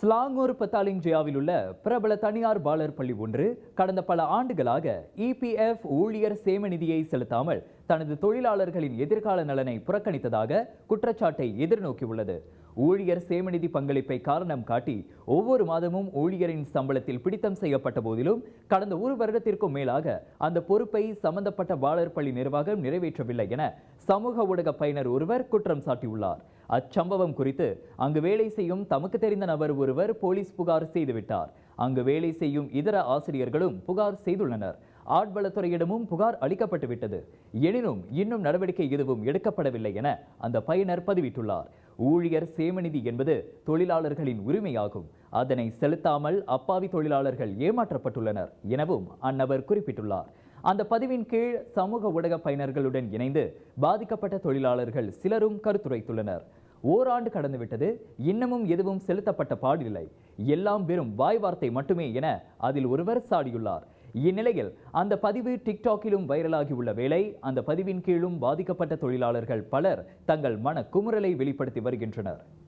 ஸ்லாங்கூர் பத்தாலிங் ஜியாவில் உள்ள பிரபல தனியார் பாலர் பள்ளி ஒன்று கடந்த பல ஆண்டுகளாக இபிஎஃப் ஊழியர் சேம நிதியை செலுத்தாமல் தனது தொழிலாளர்களின் எதிர்கால நலனை புறக்கணித்ததாக குற்றச்சாட்டை எதிர்நோக்கியுள்ளது. ஊழியர் சேமநிதி பங்களிப்பை காரணம் காட்டி ஒவ்வொரு மாதமும் ஊழியரின் சம்பளத்தில் பிடித்தம் செய்யப்பட்ட போதிலும் கடந்த ஒரு வருடத்திற்கும் மேலாக அந்த பொறுப்பை சம்பந்தப்பட்ட பாலர் பள்ளி நிர்வாகம் நிறைவேற்றவில்லை என சமூக ஊடக பயனர் ஒருவர் குற்றம் சாட்டியுள்ளார். அச்சம்பவம் குறித்து அங்கு வேலை செய்யும் தமக்கு தெரிந்த நபர் ஒருவர் போலீஸ் புகார் செய்துவிட்டார். அங்கு வேலை செய்யும் இதர ஆசிரியர்களும் புகார் செய்துள்ளனர். ஆட்வளத்துறையிடமும் புகார் அளிக்கப்பட்டு விட்டது. எனினும் இன்னும் நடவடிக்கை எதுவும் எடுக்கப்படவில்லை என அந்த பயனர் பதிவிட்டுள்ளார். ஊழியர் சேமநிதி என்பது தொழிலாளர்களின் உரிமையாகும். அதனை செலுத்தாமல் அப்பாவி தொழிலாளர்கள் ஏமாற்றப்பட்டுள்ளனர் எனவும் அந்நபர் குறிப்பிட்டுள்ளார். அந்த பதிவின் கீழ் சமூக ஊடக பயனர்களுடன் இணைந்து பாதிக்கப்பட்ட தொழிலாளர்கள் சிலரும் கருத்துரைத்துள்ளனர். ஓராண்டு கடந்துவிட்டது, இன்னமும் எதுவும் செலுத்தப்பட்ட பாடில்லை, எல்லாம் வெறும் வாய் வார்த்தை மட்டுமே என அதில் ஒருவர் சாடியுள்ளார். இந்நிலையில் அந்த பதிவு டிக்டாக்கிலும் வைரலாகி உள்ள வேளை அந்த பதிவின் கீழும் பாதிக்கப்பட்ட தொழிலாளர்கள் பலர் தங்கள் மன குமுறலை வெளிப்படுத்தி வருகின்றனர்.